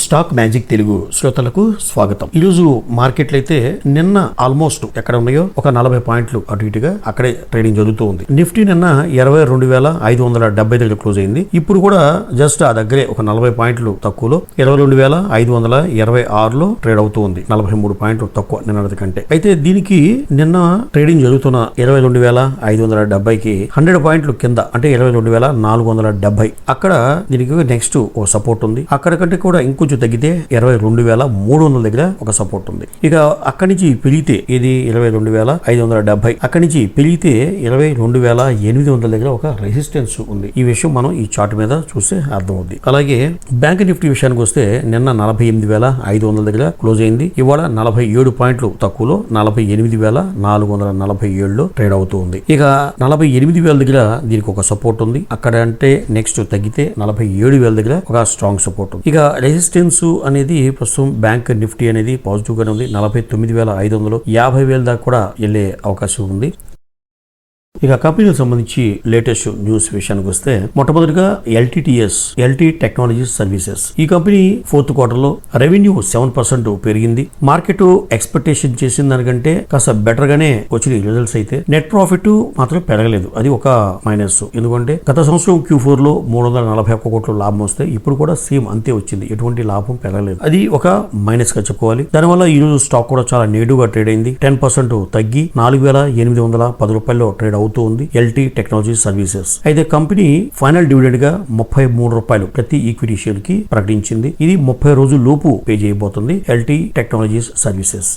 Stock magic Telugu శ్రోతలకు స్వాగతం. ఈరోజు మార్కెట్లు అయితే నిన్న ఆల్మోస్ట్ ఎక్కడ ఉన్నాయో ఒక 40 పాయింట్లు అటు ఇటుగా అక్కడే ట్రేడింగ్ జరుగుతూ ఉంది. నిఫ్టీ నిన్న 22,570 దగ్గర క్లోజ్ అయింది. ఇప్పుడు కూడా జస్ట్ ఆ దగ్గరే ఒక 40 పాయింట్లు తక్కువలో 22,526లో ట్రేడ్ అవుతూ ఉంది. 43 పాయింట్లు తక్కువ నిన్నటి కంటే. అయితే దీనికి నిన్న ట్రేడింగ్ జరుగుతున్న 22,570కి 100 పాయింట్లు కింద అంటే 22,470 అక్కడ దీనికి నెక్స్ట్ ఓ సపోర్ట్ ఉంది. అక్కడ కంటే కూడా ఇంకొంచెం తగ్గితే 22,300 దగ్గర ఒక సపోర్ట్ ఉంది. ఇక అక్కడి నుంచి పెరిగితే ఇది 22,570 అక్కడి నుంచి పెరిగితే 22,800 దగ్గర ఒక రెసిస్టెన్స్ ఉంది. ఈ విషయం మనం ఈ చార్ట్ మీద చూస్తే అర్థం అవుతుంది. అలాగే బ్యాంక్ నిఫ్టీ విషయానికి వస్తే నిన్న 48,500 దగ్గర క్లోజ్ అయింది. ఇవాళ 47 పాయింట్లు తక్కువలో 48,447లో ట్రేడ్ అవుతూ ఉంది. ఇక 48,000 దగ్గర దీనికి ఒక సపోర్ట్ ఉంది. అక్కడ అంటే నెక్స్ట్ తగ్గితే 47,000 దగ్గర ఒక స్ట్రాంగ్ సపోర్ట్ ఉంది. ఇక రెసిస్టెన్స్ అనేది ప్రస్తుతం బ్యాంక్ నిఫ్టీ అనేది పాజిటివ్ గానే ఉంది. 49,500 50,000 దాకా కూడా వెళ్లే అవకాశం ఉంది. ఇక కంపెనీకి సంబంధించి లేటెస్ట్ న్యూస్ విషయానికి వస్తే మొట్టమొదటిగా ఎల్టీ టెక్నాలజీస్ సర్వీసెస్. ఈ కంపెనీ ఫోర్త్ క్వార్టర్ లో రెవెన్యూ 7% పెరిగింది. మార్కెట్ ఎక్స్పెక్టేషన్ చేసిన దానికంటే కాస్త బెటర్ గానే వచ్చిన రిజల్ట్స్ అయితే నెట్ ప్రాఫిట్ మాత్రం పెరగలేదు. అది ఒక మైనస్. ఎందుకంటే గత సంవత్సరం Q4 లో 341 కోట్ల లాభం వస్తే ఇప్పుడు కూడా సేమ్ అంతే వచ్చింది. ఎటువంటి లాభం పెరగలేదు. అది ఒక మైనస్ గా చెప్పుకోవాలి. దానివల్ల ఈ రోజు స్టాక్ కూడా చాలా నెగిటివ్ గా ట్రేడ్ అయింది. 10% తగ్గి 4,810 రూపాయల్లో ట్రేడ్ అవుతూ ఉంది ఎల్టీ టెక్నాలజీ సర్వీసెస్. అయితే కంపెనీ ఫైనల్ డివిడెండ్ గా 33 రూపాయలు ప్రతి ఈక్విటీ షేర్ కి ప్రకటించింది. ఇది 30 రోజుల లోపు పే చేయబోతుంది ఎల్టీ టెక్నాలజీస్ సర్వీసెస్.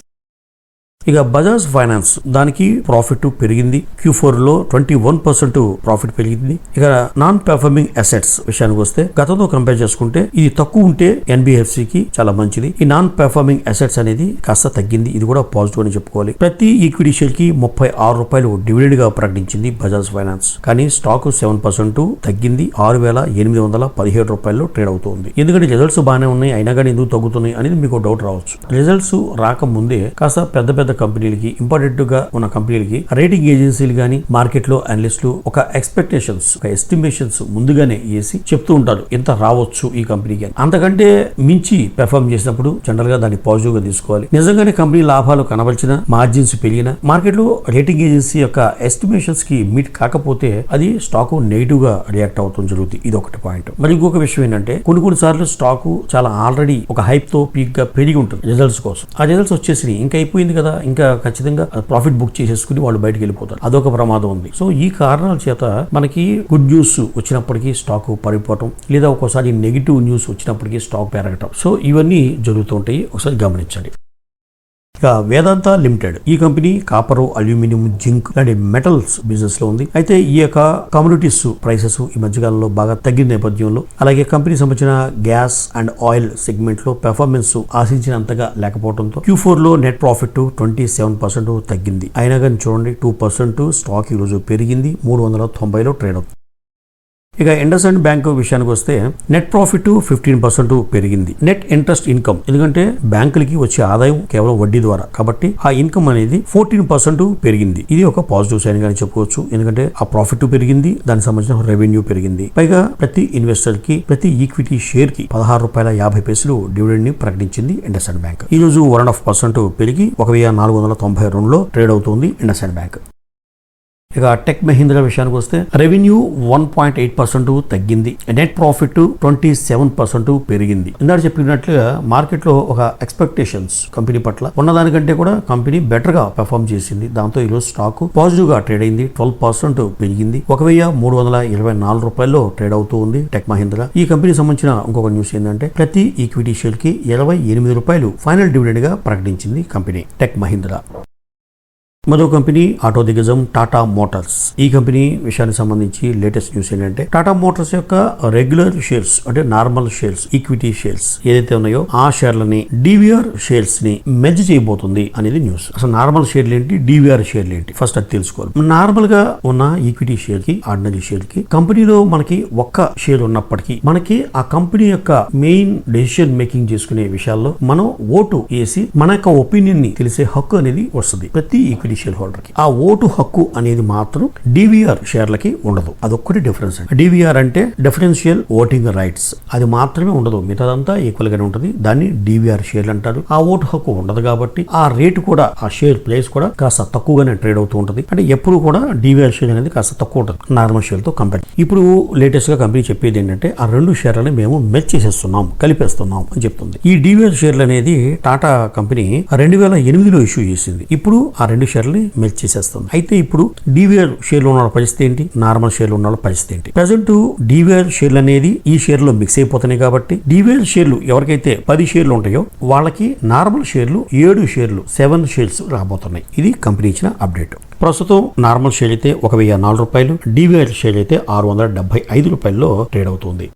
ఇక బజాజ్ ఫైనాన్స్ దానికి ప్రాఫిట్ పెరిగింది. Q4 లో 21% ప్రాఫిట్ పెరిగింది. ఇక నాన్ పెర్ఫార్మింగ్ అసెట్స్ విషయానికి వస్తే గతంతో కంపేర్ చేసుకుంటే ఇది తక్కువ ఉంటే NBFC కి చాలా మంచిది. ఈ నాన్ పెర్ఫార్మింగ్ అసెట్స్ అనేది కాస్త తగ్గింది. ఇది కూడా పాజిటివ్ అని చెప్పుకోవాలి. ప్రతి ఈక్విటీ షేర్ కి 36 రూపాయలు డివిడెండ్ గా ప్రకటించింది బజాజ్ ఫైనాన్స్. కానీ స్టాక్ 7% తగ్గింది. 6,817 రూపాయల్లో ట్రేడ్ అవుతుంది. ఎందుకంటే రిజల్ట్స్ బాగానే ఉన్నాయి, అయినా కానీ ఎందుకు తగ్గుతున్నాయి అనేది మీకు డౌట్ రావచ్చు. రిజల్ట్స్ రాకముందే కాస్త పెద్ద కంపెనీలకి ఇంపార్టెంట్ గా ఉన్న కంపెనీలకి రేటింగ్ ఏజెన్సీలు గానీ మార్కెట్ లో అనలిస్టులు ఒక ఎక్స్పెక్టేషన్స్ ఒక ఎస్టిమేషన్స్ ముందుగానే వేసి చెప్తూ ఉంటారు ఎంత రావచ్చు ఈ కంపెనీకి. అంతకంటే మించి పెర్ఫార్మ్ చేసినప్పుడు జనరల్ గా దాన్ని పాజిటివ్ గా తీసుకోవాలి. నిజంగానే కంపెనీ లాభాలు కనబరిచిన మార్జిన్స్ పెరిగిన మార్కెట్ లో రేటింగ్ ఏజెన్సీ యొక్క ఎస్టిమేషన్స్ కి మీట్ కాకపోతే అది స్టాక్ నెగిటివ్ గా రియాక్ట్ అవుతుంది జరుగుతుంది. ఇది ఒకటి పాయింట్. మరి ఇంకొక విషయం ఏంటంటే కొన్ని సార్లు స్టాక్ చాలా ఆల్రెడీ ఒక హైప్ తో పీక్ గా పెరిగి ఉంటుంది రిజల్ట్స్ కోసం. ఆ రిజల్ట్స్ వచ్చేసి ఇంకా అయిపోయింది కదా, ఇంకా ఖచ్చితంగా ప్రాఫిట్ బుక్ చేసేసుకుని వాళ్ళు బయటకు వెళ్ళిపోతారు. అదొక ప్రమాదం ఉంది. సో ఈ కారణాల చేత మనకి గుడ్ న్యూస్ వచ్చినప్పటికీ స్టాక్ పడిపోవటం, లేదా ఒక్కోసారి నెగిటివ్ న్యూస్ వచ్చినప్పటికీ స్టాక్ పెరగటం. సో ఇవన్నీ జరుగుతుంటాయి. ఒకసారి గమనించండి. ఇక వేదాంత లిమిటెడ్ ఈ కంపెనీ కాపర్, అల్యూమినియం, జింక్ లాంటి మెటల్స్ బిజినెస్ లో ఉంది. అయితే ఈ యొక్క కమోడిటీస్ ప్రైసెస్ ఈ మధ్యకాలంలో బాగా తగ్గిన నేపథ్యంలో, అలాగే కంపెనీ సంబంధించిన గ్యాస్ అండ్ ఆయిల్ సెగ్మెంట్ లో పెర్ఫార్మెన్స్ ఆశించినంతగా లేకపోవడంతో Q4 లో నెట్ ప్రాఫిట్ 27% తగ్గింది. అయినా కానీ చూడండి 2% స్టాక్ ఈ రోజు పెరిగింది. 390లో ట్రేడ్ అవుతుంది. ఇక ఇండస్ఇండ్ బ్యాంక్ విషయానికి వస్తే నెట్ ప్రాఫిట్ 15% పెరిగింది. నెట్ ఇంట్రెస్ట్ ఇన్కమ్, ఎందుకంటే బ్యాంకులకి వచ్చే ఆదాయం కేవలం వడ్డీ ద్వారా, కాబట్టి ఆ ఇన్కమ్ అనేది 14% పెరిగింది. ఇది ఒక పాజిటివ్ సైన్ గాని చెప్పుకోవచ్చు. ఎందుకంటే ఆ ప్రాఫిట్ పెరిగింది, దానికి సంబంధించిన రెవెన్యూ పెరిగింది. పైగా ప్రతి ఇన్వెస్టర్ కి ప్రతి ఈక్విటీ షేర్ కి 16 రూపాయల 50 పైసలు డివిడెండ్ ని ప్రకటించింది ఇండస్ఇండ్ బ్యాంక్. ఈ రోజు 1.5% పెరిగి 1,492లో ట్రేడ్ అవుతుంది ఇండస్ఇండ్ బ్యాంక్. ఇక టెక్ మహీంద్రా విషయానికి వస్తే రెవెన్యూ 1.8% తగ్గింది. నెట్ ప్రాఫిట్ 27% పెరిగింది. ఇందాక చెప్పినట్లుగా మార్కెట్ లో ఒక ఎక్స్పెక్టేషన్స్ కంపెనీ పట్ల ఉన్నదానికంటే కూడా కంపెనీ బెటర్ గా పెర్ఫార్మ్ చేసింది. దాంతో ఈరోజు స్టాక్ పాజిటివ్ గా ట్రేడ్ అయింది. 12% పెరిగింది. 1,324 రూపాయల్లో ట్రేడ్ అవుతూ ఉంది టెక్ మహీంద్రా. ఈ కంపెనీ సంబంధించిన ఇంకొక న్యూస్ ఏంటంటే ప్రతి ఈక్విటీ షేర్ కి 28 రూపాయలు ఫైనల్ డివిడెండ్ గా ప్రకటించింది కంపెనీ టెక్ మహీంద్రా. మరో కంపెనీ ఆటో దిగ్గజం టాటా మోటార్స్. ఈ కంపెనీ విషయానికి సంబంధించి లేటెస్ట్ న్యూస్ ఏంటంటే టాటా మోటార్స్ యొక్క రెగ్యులర్ షేర్స్ అంటే నార్మల్ షేర్స్, ఈక్విటీ షేర్స్ ఏదైతే ఉన్నాయో ఆ షేర్లని DVR షేర్స్ ని మెర్జ్ చేయబోతుంది అనేది న్యూస్. అసలు నార్మల్ షేర్లు ఏంటి, DVR షేర్లు ఏంటి ఫస్ట్ అది తెలుసుకోవాలి. నార్మల్ గా ఉన్న ఈక్విటీ షేర్ కి, ఆర్డినరీ షేర్ కి కంపెనీలో మనకి ఒక్క షేర్ ఉన్నప్పటికీ మనకి ఆ కంపెనీ యొక్క మెయిన్ డెసిషన్ మేకింగ్ చేసుకునే విషయాల్లో మనం ఓటు వేసి మన యొక్క ఒపీనియన్ ని తెలిసే హక్కు అనేది వస్తుంది ప్రతి ఈక్విటీ బెనిఫిషియల్ హోల్డర్ కి. ఆ ఓటు హక్కు అనేది మాత్రం డివిఆర్ షేర్లకి ఉండదు. అదొక్కటి డిఫరెన్స్. డివిఆర్ అంటే డిఫరెన్షియల్ ఓటింగ్ రైట్స్, అది మాత్రమే ఉండదు, మిగతాదంతా ఈక్వల్ గానే ఉంటుంది. దాన్ని డివిఆర్ షేర్లు అంటారు. ఆ ఓటు హక్కు ఉండదు కాబట్టి ఆ రేటు కూడా, ఆ షేర్ ప్లేస్ కూడా కాస్త తక్కువగానే ట్రేడ్ అవుతూ ఉంటుంది. అంటే ఎప్పుడు కూడా డివిఆర్ షేర్ అనేది కాస్త తక్కువ ఉంటుంది నార్మల్ షేర్ తో కంపేర్. ఇప్పుడు లేటెస్ట్ గా కంపెనీ చెప్పేది ఏంటంటే ఆ రెండు షేర్లని మేము మెర్జ్ చేసేస్తున్నాం, కలిపేస్తున్నాం అని చెప్తుంది. ఈ డివిఆర్ షేర్లు అనేది టాటా కంపెనీ 2008లో ఇష్యూ చేసింది. ఇప్పుడు ఆ రెండు షేర్లని మెర్జ్ చేసేస్తుంది. అయితే ఇప్పుడు డివిఆర్ షేర్లు ఉన్న పరిస్థితి ఏంటి, నార్మల్ షేర్లు ఉన్న పరిస్థితి ఏంటి? ప్రెసెంట్ డివిఆర్ షేర్లు అనేది ఈ షేర్ లో మిక్స్ అయిపోతున్నాయి కాబట్టి డివిఆర్ షేర్లు ఎవరికైతే 10 షేర్లు ఉంటాయో వాళ్ళకి నార్మల్ షేర్లు 7 షేర్స్ రాబోతున్నాయి. ఇది కంపెనీ ఇచ్చిన అప్డేట్. ప్రస్తుతం నార్మల్ షేర్ అయితే 1004 రూపాయలు, డివిఆర్ షేర్ అయితే 675 రూపాయల్లో ట్రేడ్ అవుతుంది.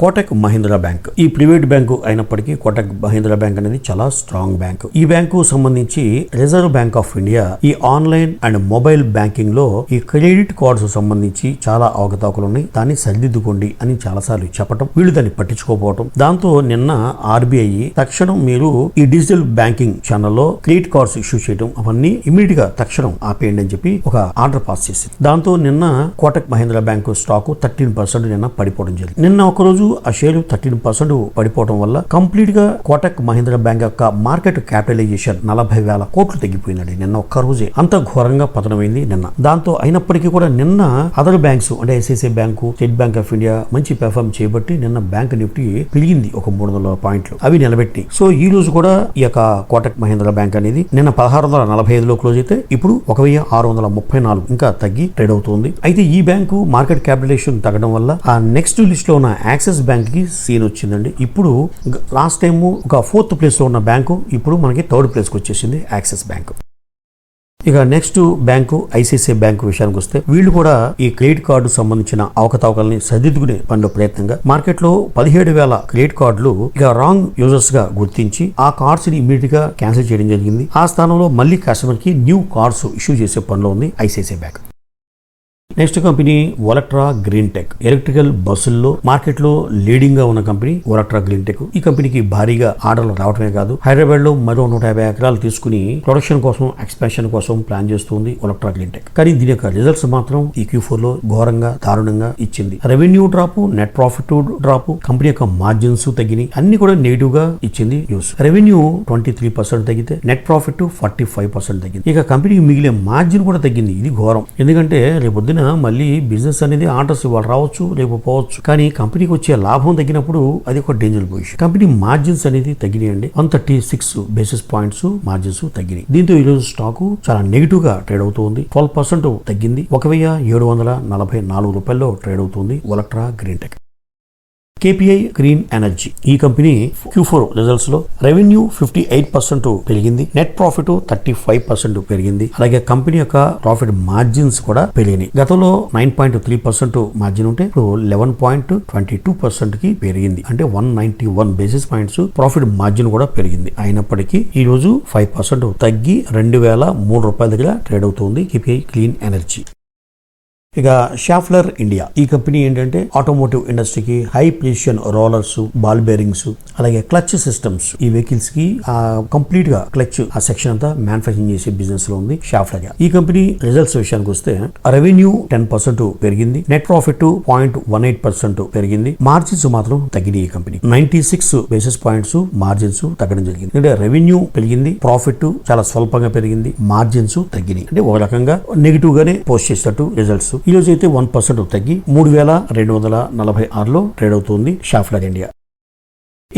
కోటక్ మహీంద్రా బ్యాంక్ ఈ ప్రైవేట్ బ్యాంకు అయినప్పటికీ కోటక్ మహీంద్రా బ్యాంక్ అనేది చాలా స్ట్రాంగ్ బ్యాంక్. ఈ బ్యాంకు సంబంధించి రిజర్వ్ బ్యాంక్ ఆఫ్ ఇండియా ఈ ఆన్లైన్ అండ్ మొబైల్ బ్యాంకింగ్ లో ఈ క్రెడిట్ కార్డ్స్ సంబంధించి చాలా అవకతవకలు ఉన్నాయి, దాన్ని సరిదిద్దుకోండి అని చాలాసార్లు చెప్పడం, వీళ్ళు దాన్ని పట్టించుకోకపోవడం, దాంతో నిన్న ఆర్బీఐ తక్షణం మీరు ఈ డిజిటల్ బ్యాంకింగ్ ఛానల్లో క్రెడిట్ కార్డ్స్ ఇష్యూ చేయడం అవన్నీ ఇమీడియట్ గా తక్షణం ఆపేయండి అని చెప్పి ఒక ఆర్డర్ పాస్ చేసింది. దాంతో నిన్న కోటక్ మహీంద్రా బ్యాంకు స్టాక్ 13% నిన్న పడిపోవడం జరిగింది. నిన్న ఒక రోజు ఆ షేరు 13% పడిపోవడం వల్ల కంప్లీట్ గా కోటక్ మహీంద్రా బ్యాంక్ యొక్క మార్కెట్ క్యాపిటలైజేషన్ 40,000 కోట్లు తగ్గిపోయిందండి నిన్న ఒక్క రోజే. అంత ఘోరంగా పతనమైంది నిన్న. దాంతో అయినప్పటికీ కూడా నిన్న అదర్ బ్యాంక్స్ అంటే ICICI bank, state bank of India మంచి పెర్ఫార్మ్ చేయబట్టి నిన్న బ్యాంక్ నిఫ్టీ పెరిగింది ఒక 300 పాయింట్లు, అవి నిలబెట్టి. సో ఈ రోజు కూడా ఈ యొక్క కోటక్ మహీంద్రా బ్యాంక్ అనేది నిన్న 1645లో క్లోజ్ అయితే ఇప్పుడు 1634 ఇంకా తగ్గి ట్రేడ్ అవుతుంది. అయితే ఈ బ్యాంకు మార్కెట్ క్యాపిటలైజేషన్ తగ్గడం వల్ల ఆ నెక్స్ట్ లిస్ట్ లో ఉన్న యాక్సిస్ బ్యాంక్ కి సీన్ వచ్చిందండి. ఇప్పుడు లాస్ట్ టైం ఒక 4th ప్లేస్ లో ఉన్న బ్యాంకు ఇప్పుడు మనకి 3rd ప్లేస్ కి వచ్చేసింది యాక్సిస్ బ్యాంక్. ఇక నెక్స్ట్ బ్యాంకు ఐసిఐసిఐ బ్యాంకు విషయానికి వస్తే వీళ్ళు కూడా ఈ క్రెడిట్ కార్డు సంబంధించిన అవకతవకల్ని సరిదిద్దుకునే పనిలో ప్రయత్నంగా మార్కెట్ లో 17,000 క్రెడిట్ కార్డులు ఇక రాంగ్ యూజర్స్ గా గుర్తించి ఆ కార్డ్స్ ని ఇమీడియట్ గా క్యాన్సిల్ చేయడం జరిగింది. ఆ స్థానంలో మళ్ళీ కస్టమర్ కి న్యూ కార్డ్స్ ఇష్యూ చేసే పనిలో ఉంది ICICI bank. Next company Olectra Green Tech. Electrical బస్సుల్లో మార్కెట్ లో లీడింగ్ గా ఉన్న కంపెనీ వోలట్రా గ్రీన్ టెక్. ఈ కంపెనీకి భారీగా ఆర్డర్లు రావడమే కాదు, హైదరాబాద్ లో మరో 150 ఎకరాలు తీసుకుని ప్రొడక్షన్ కోసం, ఎక్స్పాన్షన్ కోసం ప్లాన్ చేస్తుంది వోలట్రా గ్రీన్ టెక్. కానీ దీని యొక్క రిజల్ట్స్ మాత్రం ఈ Q4 లో ఘోరంగా, దారుణంగా ఇచ్చింది. Revenue drop, net profit drop, company యొక్క మార్జిన్స్ తగ్గినాయి, అన్ని కూడా నెగిటివ్ గా ఇచ్చింది న్యూస్. రెవెన్యూ 23% తగ్గితే నెట్ ప్రాఫిట్ 45% తగ్గింది. ఇక కంపెనీకి మిగిలే మార్జిన్ కూడా తగ్గింది. ఇది ఘోరం. ఎందుకంటే రేపొద్దున మళ్ళీ బిజినెస్ అనేది ఆర్డర్స్ ఇవాళ రావచ్చు, లేకపోవచ్చు, కానీ కంపెనీకి వచ్చే లాభం తగ్గినప్పుడు అది ఒక డేంజర్ పొజిషన్. కంపెనీ మార్జిన్స్ అనేది తగ్గినాయండి. 136 బేసిస్ పాయింట్స్ మార్జిన్స్ తగ్గినాయి. దీంతో ఈ రోజు స్టాక్ చాలా నెగిటివ్ గా ట్రేడ్ అవుతుంది. 12% తగ్గింది. 1,744 రూపాయల్లో ట్రేడ్ అవుతుంది వోలట్రా గ్రీన్ టెక్. కేపీఐ గ్రీన్ ఎనర్జీ ఈ కంపెనీ Q4 రిజల్ట్స్ లో రెవెన్యూ 58% పెరిగింది, నెట్ ప్రాఫిట్ 35% పెరిగింది. అలాగే కంపెనీ యొక్క ప్రాఫిట్ మార్జిన్స్ కూడా పెరిగినాయి. గతంలో 9.3% మార్జిన్ ఉంటే ఇప్పుడు 11.22% కి పెరిగింది. అంటే 191 బేసిస్ పాయింట్స్ ప్రాఫిట్ మార్జిన్ కూడా పెరిగింది. అయినప్పటికీ ఈ రోజు 5% తగ్గి 2,003 రూపాయల దగ్గర ట్రేడ్ అవుతుంది కేపీఐ గ్రీన్ ఎనర్జీ. ఇక షాఫ్లర్ ఇండియా ఈ కంపెనీ ఏంటంటే ఆటోమోటివ్ ఇండస్ట్రీకి high precision rollers, ball bearings, అలాగే క్లచ్ సిస్టమ్స్, ఈ వెహికల్స్ కి కంప్లీట్ గా క్లచ్ ఆ సెక్షన్ అంతా మ్యానుఫ్యాక్చరింగ్ చేసే బిజినెస్ లో ఉంది షాఫ్లర్. ఈ కంపెనీ రిజల్ట్స్ విషయానికి వస్తే రెవెన్యూ 10% పెరిగింది, నెట్ ప్రాఫిట్ 0.18% పెరిగింది, మార్జిన్స్ మాత్రం తగ్గినాయి. ఈ కంపెనీ 96 బేసిస్ పాయింట్స్ మార్జిన్స్ తగ్గడం జరిగింది. అంటే రెవెన్యూ పెరిగింది, ప్రాఫిట్ చాలా స్వల్పంగా పెరిగింది, మార్జిన్స్ తగ్గినాయి. అంటే ఒక రకంగా నెగిటివ్ గానే పోస్ట్ చేసేటట్టు రిజల్ట్స్. ఈ రోజు అయితే 1% తగ్గి 3,246లో ట్రేడ్ అవుతుంది షాఫ్లర్ ఇండియా.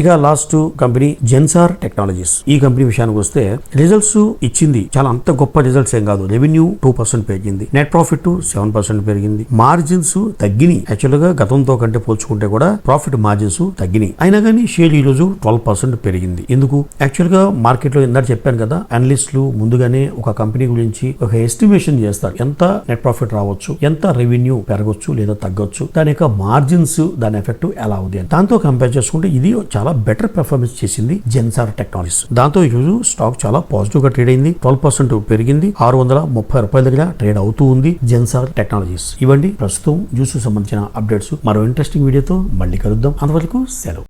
ఇక లాస్ట్ కంపెనీ జెన్సార్ టెక్నాలజీస్. ఈ కంపెనీ విషయానికి వస్తే రిజల్ట్స్ ఇచ్చింది, చాలా అంత గొప్ప రిజల్ట్స్ ఏం కాదు. రెవెన్యూ 2% పెరిగింది, నెట్ ప్రాఫిట్ 7% పెరిగింది, మార్జిన్స్ తగ్గినాయి. యాక్చువల్ గా గతంతో కంటే పోల్చుకుంటే కూడా ప్రాఫిట్ మార్జిన్స్ తగ్గినాయి. అయినా కానీ షేర్ ఈ రోజు 12% పెరిగింది. ఎందుకు? యాక్చువల్ గా మార్కెట్ లో ఇందాక చెప్పాను కదా, అనలిస్టులు ముందుగానే ఒక కంపెనీ గురించి ఒక ఎస్టిమేషన్ చేస్తారు. ఎంత నెట్ ప్రాఫిట్ రావచ్చు, ఎంత రెవెన్యూ పెరగొచ్చు లేదా తగ్గొచ్చు, దాని యొక్క మార్జిన్స్, దాని ఎఫెక్ట్ ఎలా ఉంది అని. దాంతో కంపేర్ చేసుకుంటే ఇది చాలా బెటర్ పెర్ఫార్మెన్స్ చేసింది జెన్సార్ టెక్నాలజీస్. దాంతో ఈ రోజు స్టాక్ చాలా పాజిటివ్ గా ట్రేడ్ అయింది, 12% పెరిగింది, 630 రూపాయల దగ్గర ట్రేడ్ అవుతూ ఉంది జెన్సార్ టెక్నాలజీస్. ఇవ్వండి ప్రస్తుతం జ్యూస్ సంబంధించిన అప్డేట్స్. మరో ఇంట్రెస్టింగ్ వీడియోతో మళ్ళీ కలుద్దాం. అంతవరకు సెలవు.